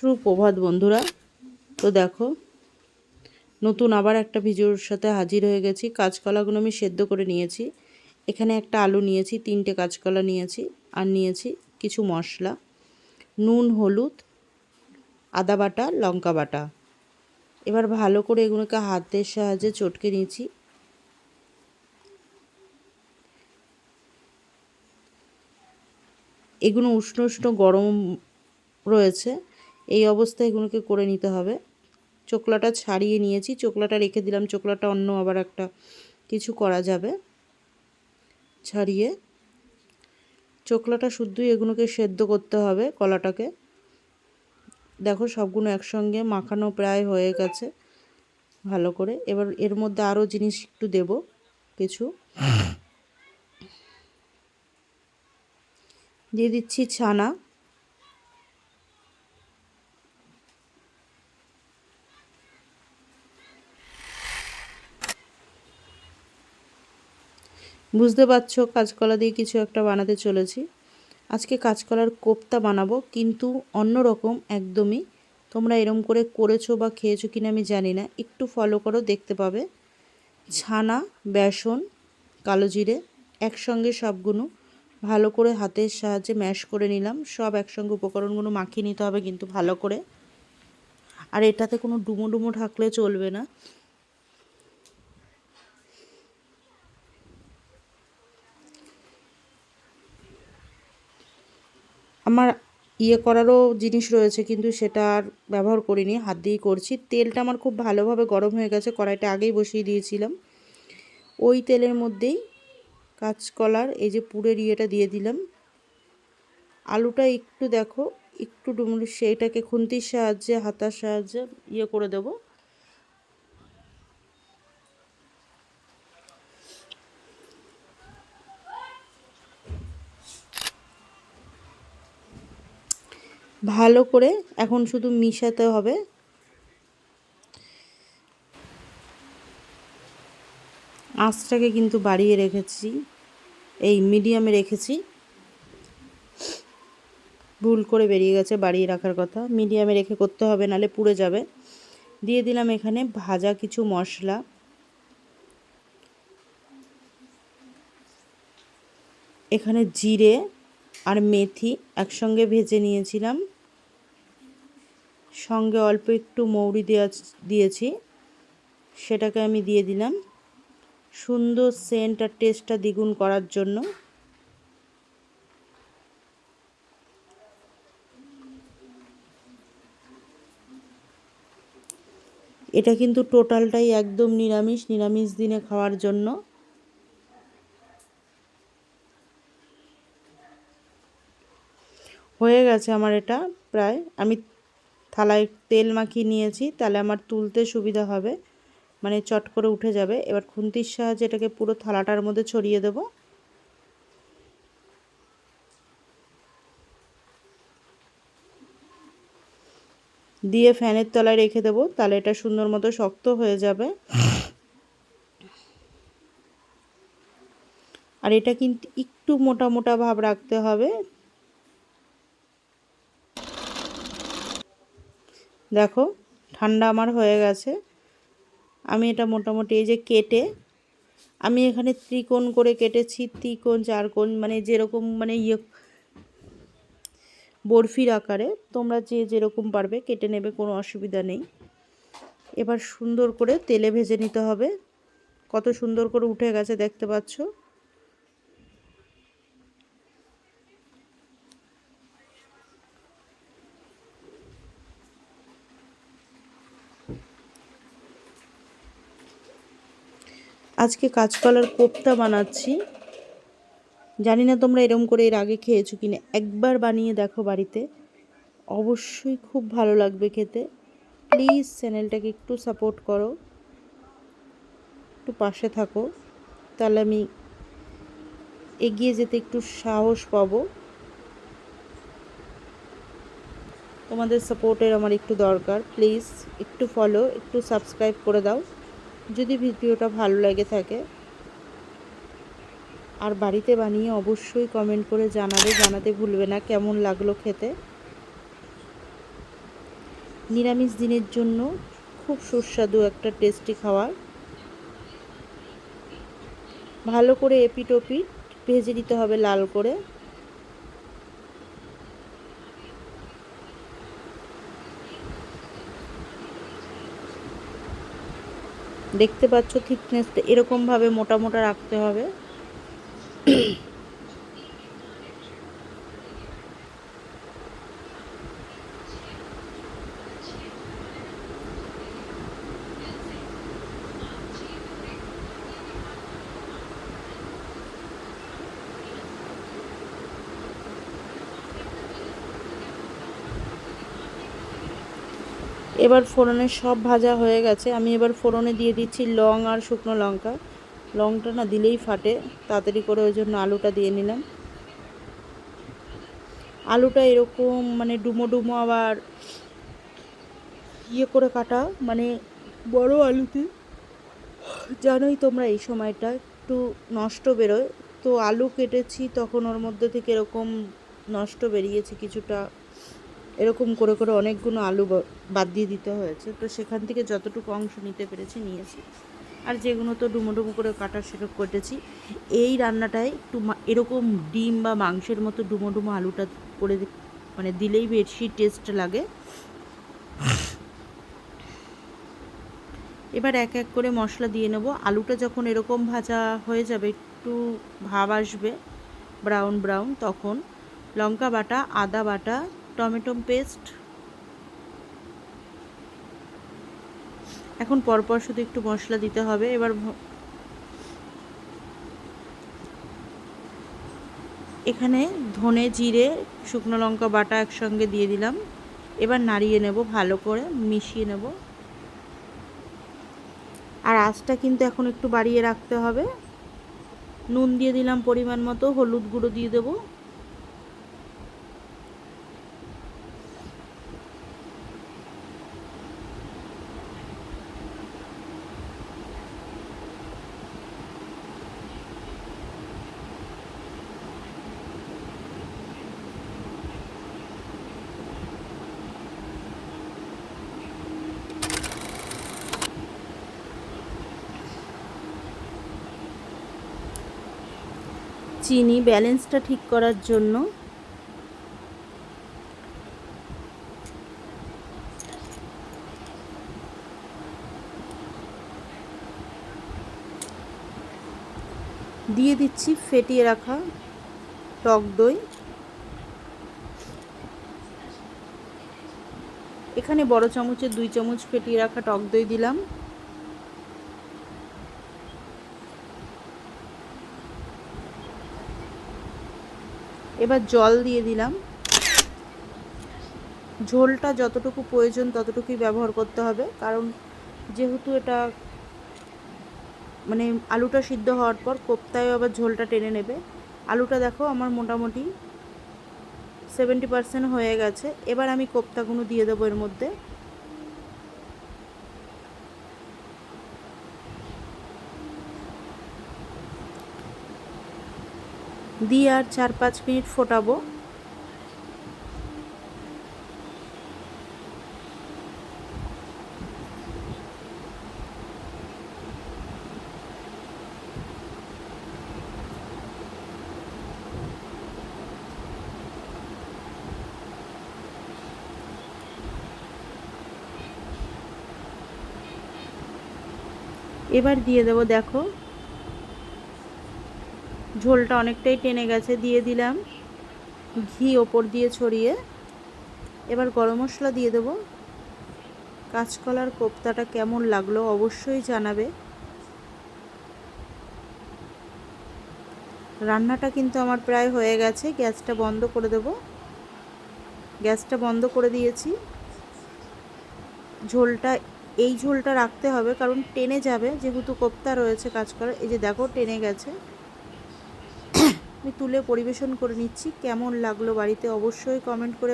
সুপ্রভাত বন্ধুরা। তো দেখো, নতুন আবার একটা ভিডিওর সাথে হাজির হয়ে গেছি। কাঁচকলাগুলো আমি সেদ্ধ করে নিয়েছি। এখানে একটা আলু নিয়েছি, 3টে কাঁচকলা নিয়েছি, আর নিয়েছি কিছু মশলা, নুন, হলুদ, আদা বাটা, লঙ্কা বাটা। এবার ভালো করে এগুলোকে হাতের সাহায্যে চটকে নিয়েছি। এগুলো উষ্ণ উষ্ণ গরম রয়েছে, এই অবস্থায় এগুলোকে করে নিতে হবে। চোকলাটা ছাড়িয়ে নিয়েছি, চোকলাটা রেখে দিলাম। চোকলাটা অন্য আবার একটা কিছু করা যাবে। ছাড়িয়ে চোকলাটা শুদ্ধই এগুলোকে সেদ্ধ করতে হবে। কলাটাকে দেখো সবগুলো একসঙ্গে মাখানো প্রায় হয়ে গেছে ভালো করে। এবার এর মধ্যে আরও জিনিস একটু দেব, কিছু দিয়ে দিচ্ছি ছানা। বুঝতে পারছো কাঁচকলা দিয়ে কিছু একটা বানাতে চলেছি। আজকে কাঁচকলার কোপ্তা বানাবো, কিন্তু অন্য রকম একদমই। তোমরা এরম করে করেছো বা খেয়েছো কিনা আমি জানি না, একটু ফলো করো, দেখতে পাবে। ছানা, বেসন, কালো জিরে একসঙ্গে সবগুলো ভালো করে হাতের সাহায্যে ম্যাশ করে নিলাম। সব একসঙ্গে উপকরণগুলো মাখিয়ে নিতে হবে কিন্তু ভালো করে। আর এটাতে কোনো ডুমো ডুমো থাকলে চলবে না। আমার করারও জিনিস রয়েছে, কিন্তু সেটা আর ব্যবহার করিনি, হাত দিয়েই করছি। তেলটা আমার খুব ভালোভাবে গরম হয়ে গেছে, কড়াইটা আগেই বসিয়ে দিয়েছিলাম। ওই তেলের মধ্যেই কাঁচকলার এই যে পুরের দিয়ে দিলাম। আলুটা একটু দেখো, একটু ডুমুর, সেইটাকে খুন্তির সাহায্যে, হাতার সাহায্যে করে দেব। ভালো করে এখন শুধু মিশাতে হবে। আঁচটাকে কিন্তু বাড়িয়ে রেখেছি, এই মিডিয়ামে রেখেছি। ভুল করে বেরিয়ে গেছে, বাড়িয়ে রাখার কথা। মিডিয়ামে রেখে করতে হবে, নালে পুড়ে যাবে। দিয়ে দিলাম এখানে ভাজা কিছু মশলা। এখানে জিরে আর মেথি একসঙ্গে ভেজে নিয়েছিলাম, সঙ্গে অল্প একটু মৌরি দিয়েছি, সেটাকে আমি দিয়ে দিলাম সুন্দর সেন্ট আর টেস্টটা দ্বিগুণ করার জন্য। এটা কিন্তু টোটালটাই একদম নিরামিষ, নিরামিষ দিনে খাওয়ার জন্য। হয়ে গেছে আমার এটা প্রায়। আমি থালায় তেল মাখিয়ে নিয়েছি, তাহলে আমার তুলতে সুবিধা হবে, মানে চট করে উঠে যাবে। এবার খুন্তির সাহায্যে এটাকে পুরো থালাটার মধ্যে ছড়িয়ে দেব। দিয়ে ফ্যানের তলায় রেখে দেবো, তাহলে এটা সুন্দর মতো শক্ত হয়ে যাবে। আর এটা কিন্তু একটু মোটা মোটা ভাব রাখতে হবে। দেখো ঠান্ডা আমার হয়ে গেছে। আমি এটা মোটামুটি এই যে কেটে, আমি এখানে ত্রিকোণ করে কেটেছি, ত্রিকোণ, চারকোণ, মানে যেরকম, মানে বরফির আকারে। তোমরা যে যেরকম পারবে কেটে নেবে, কোনো অসুবিধা নেই। এবার সুন্দর করে তেলে ভেজে নিতে হবে। কত সুন্দর করে উঠে গেছে দেখতে পাচ্ছ। আজকে কাঁচকলার কোপ্তা বানাচ্ছি। জানি না তোমরা এরম করে এর আগে খেয়েছো কিনা, একবার বানিয়ে দেখো বাড়িতে, অবশ্যই খুব ভালো লাগবে খেতে। প্লিজ চ্যানেলটাকে একটু সাপোর্ট করো, একটু পাশে থাকো, তাহলে আমি এগিয়ে যেতে একটু সাহস পাবো। তোমাদের সাপোর্টের আমার একটু দরকার। প্লিজ একটু ফলো, একটু সাবস্ক্রাইব করে দাও যদি ভিডিওটা ভালো লেগে থাকে। আর বাড়িতে বানিয়ে অবশ্যই কমেন্ট করে জানাতে ভুলবে না কেমন লাগলো খেতে। নিরামিষ দিনের জন্য খুব সুস্বাদু একটা টেস্টি খাবার। ভালো করে এপিট ওপিট ভেজে নিতে হবে লাল করে। দেখতে পাচ্ছ থিকনেসটা এরকমভাবে মোটা মোটা রাখতে হবে। এবার ফোড়নে সব ভাজা হয়ে গেছে, আমি এবার ফোড়নে দিয়ে দিচ্ছি লং আর শুকনো লঙ্কা। লংটা না দিলেই ফাটে তাড়াতাড়ি করে, ওই জন্য আলুটা দিয়ে নিলাম। আলুটা এরকম মানে ডুমো ডুমো আবার ইয়ে করে কাটা, মানে বড় আলুতে জানোই তোমরা এই সময়টা একটু নষ্ট বেরোয়, তো আলু কেটেছি তখন ওর মধ্যে থেকে এরকম নষ্ট বেরিয়েছে কিছুটা, এরকম করে করে অনেকগুলো আলু বাদ দিয়ে দিতে হয়েছে। তো সেখান থেকে যতটুকু অংশ নিতে পেরেছি নিয়েছি, আর যেগুলো তো ডুমো ডুমো করে কাটা সেটা কেটেছি। এই রান্নাটায় একটু এরকম ডিম বা মাংসের মতো ডুমো ডুমো আলুটা করে মানে দিলেই বেশি টেস্ট লাগে। এবার এক এক করে মশলা দিয়ে নেব। আলুটা যখন এরকম ভাজা হয়ে যাবে, একটু ভাব আসবে ব্রাউন ব্রাউন, তখন লঙ্কা বাটা, আদা বাটা, টমেটো পেস্ট, এখন পরপর শুধু একটু মশলা দিতে হবে। এবার এখানে ধনে জিরে শুকনো লঙ্কা বাটা একসঙ্গে দিয়ে দিলাম। এবার নাড়িয়ে নেব, ভালো করে মিশিয়ে নেব। আর আঁচটা কিন্তু এখন একটু বাড়িয়ে রাখতে হবে। নুন দিয়ে দিলাম পরিমাণ মতো, হলুদ গুঁড়ো দিয়ে দেবো। চিনি ব্যালেন্সটা ঠিক করার জন্য দিয়ে দিচ্ছি ফেটিয়ে রাখা টক দই। এখানে বড় চামচের 2 চামচ ফেটিয়ে রাখা টক দই দিলাম। এবার জল দিয়ে দিলাম। ঝোলটা যতটুকু প্রয়োজন ততটুকুই ব্যবহার করতে হবে, কারণ যেহেতু এটা মানে আলুটা সিদ্ধ হওয়ার পর কোপ্তায় আবার ঝোলটা টেনে নেবে। আলুটা দেখো আমার মোটামুটি 70% হয়ে গেছে। এবার আমি কোপ্তাগুলো দিয়ে দেবো এর মধ্যে। দিয়ে আর 4-5 মিনিট ফোটাবো। এবার দিয়ে দেবো, দেখো ঝোলটা অনেকটাই টেনে গেছে। দিয়ে দিলাম ঘি ওপর দিয়ে ছড়িয়ে। এবার গরম মশলা দিয়ে দেবো। কাঁচকলার কোপ্তাটা কেমন লাগলো অবশ্যই জানাবে। রান্নাটা কিন্তু আমার প্রায় হয়ে গেছে, গ্যাসটা বন্ধ করে দেব। গ্যাসটা বন্ধ করে দিয়েছি। ঝোলটা এই ঝোলটা রাখতে হবে, কারণ টেনে যাবে, যেহেতু কোপ্তা রয়েছে কাঁচকলা। এই যে দেখো টেনে গেছে। আমি তুলে পরিবেশন করে নিচ্ছি। কেমন লাগলো বাড়িতে অবশ্যই কমেন্ট করে